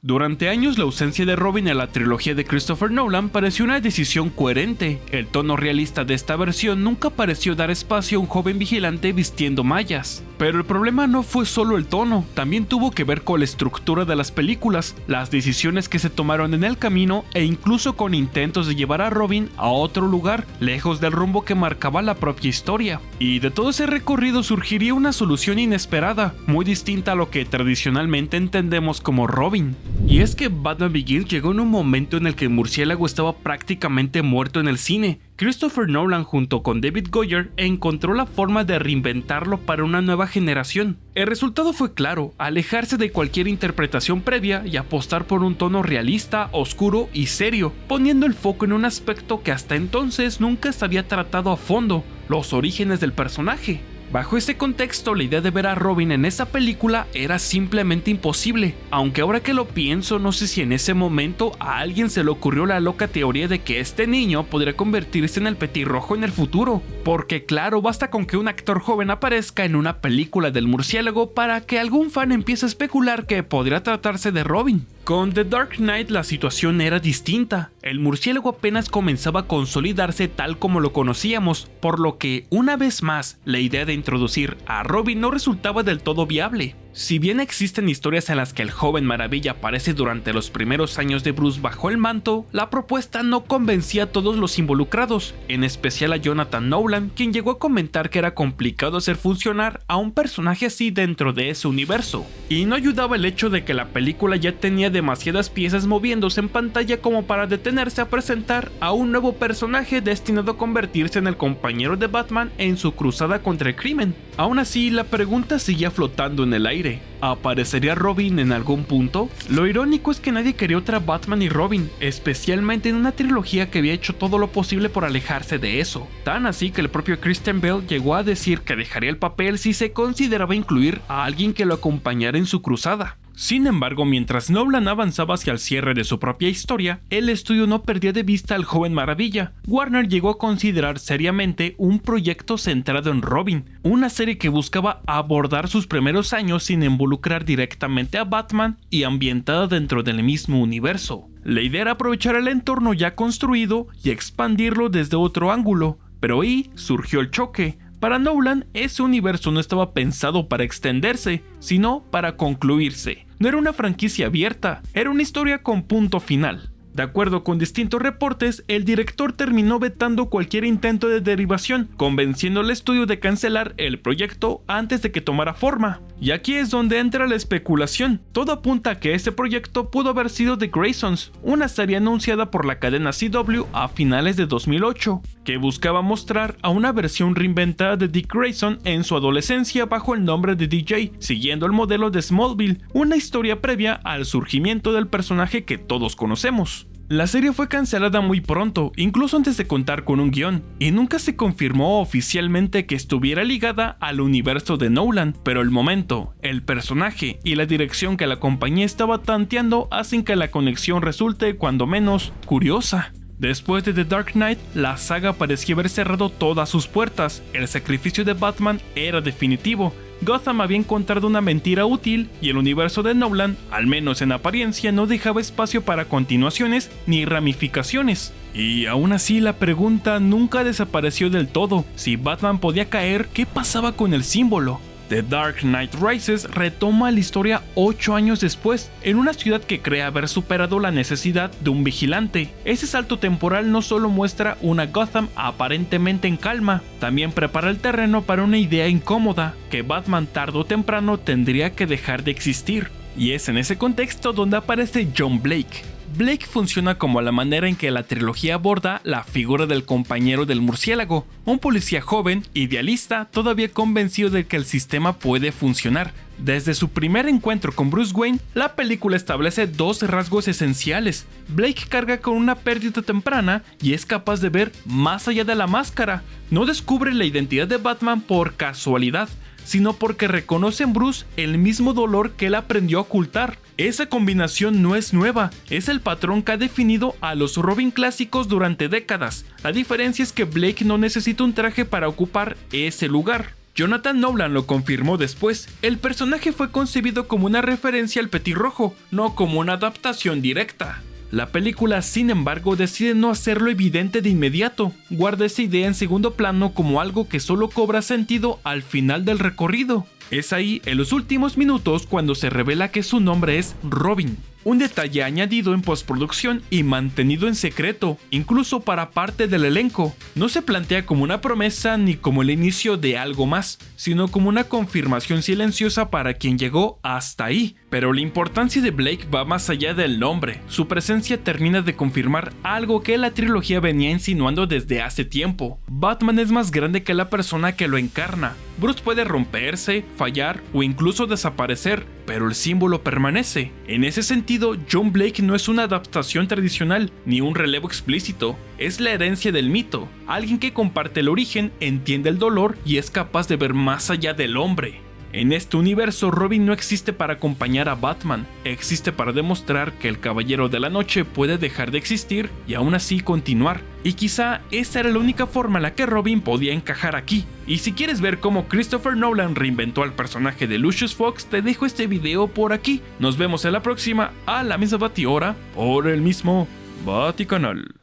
Durante años la ausencia de Robin en la trilogía de Christopher Nolan pareció una decisión coherente. El tono realista de esta versión nunca pareció dar espacio a un joven vigilante vistiendo mallas. Pero el problema no fue solo el tono, también tuvo que ver con la estructura de las películas, las decisiones que se tomaron en el camino e incluso con intentos de llevar a Robin a otro lugar, lejos del rumbo que marcaba la propia historia. Y de todo ese recorrido surgiría una solución inesperada, muy distinta a lo que tradicionalmente entendemos como Robin. Y es que Batman Begins llegó en un momento en el que el murciélago estaba prácticamente muerto en el cine. Christopher Nolan junto con David Goyer encontró la forma de reinventarlo para una nueva generación. El resultado fue claro, alejarse de cualquier interpretación previa y apostar por un tono realista, oscuro y serio, poniendo el foco en un aspecto que hasta entonces nunca se había tratado a fondo, los orígenes del personaje. Bajo ese contexto, la idea de ver a Robin en esa película era simplemente imposible, aunque ahora que lo pienso no sé si en ese momento a alguien se le ocurrió la loca teoría de que este niño podría convertirse en el petirrojo en el futuro, porque claro, basta con que un actor joven aparezca en una película del murciélago para que algún fan empiece a especular que podría tratarse de Robin. Con The Dark Knight la situación era distinta, el murciélago apenas comenzaba a consolidarse tal como lo conocíamos, por lo que, una vez más, la idea de introducir a Robin no resultaba del todo viable. Si bien existen historias en las que el joven Maravilla aparece durante los primeros años de Bruce bajo el manto, la propuesta no convencía a todos los involucrados, en especial a Jonathan Nolan, quien llegó a comentar que era complicado hacer funcionar a un personaje así dentro de ese universo. Y no ayudaba el hecho de que la película ya tenía demasiadas piezas moviéndose en pantalla como para detenerse a presentar a un nuevo personaje destinado a convertirse en el compañero de Batman en su cruzada contra el crimen. Aún así, la pregunta seguía flotando en el aire. ¿Aparecería Robin en algún punto? Lo irónico es que nadie quería otra Batman y Robin, especialmente en una trilogía que había hecho todo lo posible por alejarse de eso. Tan así que el propio Christian Bale llegó a decir que dejaría el papel si se consideraba incluir a alguien que lo acompañara en su cruzada. Sin embargo, mientras Nolan avanzaba hacia el cierre de su propia historia, el estudio no perdía de vista al joven Maravilla. Warner llegó a considerar seriamente un proyecto centrado en Robin, una serie que buscaba abordar sus primeros años sin involucrar directamente a Batman y ambientada dentro del mismo universo. La idea era aprovechar el entorno ya construido y expandirlo desde otro ángulo, pero ahí surgió el choque. Para Nolan, ese universo no estaba pensado para extenderse, sino para concluirse. No era una franquicia abierta, era una historia con punto final. De acuerdo con distintos reportes, el director terminó vetando cualquier intento de derivación, convenciendo al estudio de cancelar el proyecto antes de que tomara forma. Y aquí es donde entra la especulación. Todo apunta a que este proyecto pudo haber sido The Graysons, una serie anunciada por la cadena CW a finales de 2008, que buscaba mostrar a una versión reinventada de Dick Grayson en su adolescencia bajo el nombre de DJ, siguiendo el modelo de Smallville, una historia previa al surgimiento del personaje que todos conocemos. La serie fue cancelada muy pronto, incluso antes de contar con un guión, y nunca se confirmó oficialmente que estuviera ligada al universo de Nolan, pero el momento, el personaje y la dirección que la compañía estaba tanteando hacen que la conexión resulte cuando menos curiosa. Después de The Dark Knight, la saga parecía haber cerrado todas sus puertas, el sacrificio de Batman era definitivo. Gotham había encontrado una mentira útil y el universo de Nolan, al menos en apariencia, no dejaba espacio para continuaciones ni ramificaciones. Y aún así la pregunta nunca desapareció del todo. Si Batman podía caer, ¿qué pasaba con el símbolo? The Dark Knight Rises retoma la historia 8 años después, en una ciudad que cree haber superado la necesidad de un vigilante. Ese salto temporal no solo muestra una Gotham aparentemente en calma, también prepara el terreno para una idea incómoda, que Batman tarde o temprano tendría que dejar de existir. Y es en ese contexto donde aparece John Blake. Blake funciona como la manera en que la trilogía aborda la figura del compañero del murciélago, un policía joven, idealista, todavía convencido de que el sistema puede funcionar. Desde su primer encuentro con Bruce Wayne, la película establece dos rasgos esenciales. Blake carga con una pérdida temprana y es capaz de ver más allá de la máscara. No descubre la identidad de Batman por casualidad, sino porque reconoce en Bruce el mismo dolor que él aprendió a ocultar. Esa combinación no es nueva, es el patrón que ha definido a los Robin clásicos durante décadas. La diferencia es que Blake no necesita un traje para ocupar ese lugar. Jonathan Nolan lo confirmó después, el personaje fue concebido como una referencia al petirrojo, no como una adaptación directa. La película, sin embargo, decide no hacerlo evidente de inmediato, guarda esa idea en segundo plano como algo que solo cobra sentido al final del recorrido. Es ahí, en los últimos minutos, cuando se revela que su nombre es Robin. Un detalle añadido en postproducción y mantenido en secreto, incluso para parte del elenco. No se plantea como una promesa ni como el inicio de algo más, sino como una confirmación silenciosa para quien llegó hasta ahí. Pero la importancia de Blake va más allá del nombre. Su presencia termina de confirmar algo que la trilogía venía insinuando desde hace tiempo. Batman es más grande que la persona que lo encarna. Bruce puede romperse, fallar o incluso desaparecer, pero el símbolo permanece. En ese sentido, John Blake no es una adaptación tradicional ni un relevo explícito, es la herencia del mito, alguien que comparte el origen, entiende el dolor y es capaz de ver más allá del hombre. En este universo, Robin no existe para acompañar a Batman, existe para demostrar que el Caballero de la Noche puede dejar de existir y aún así continuar. Y quizá esa era la única forma en la que Robin podía encajar aquí. Y si quieres ver cómo Christopher Nolan reinventó al personaje de Lucius Fox, te dejo este video por aquí. Nos vemos en la próxima, a la misma batihora, por el mismo Baticanal.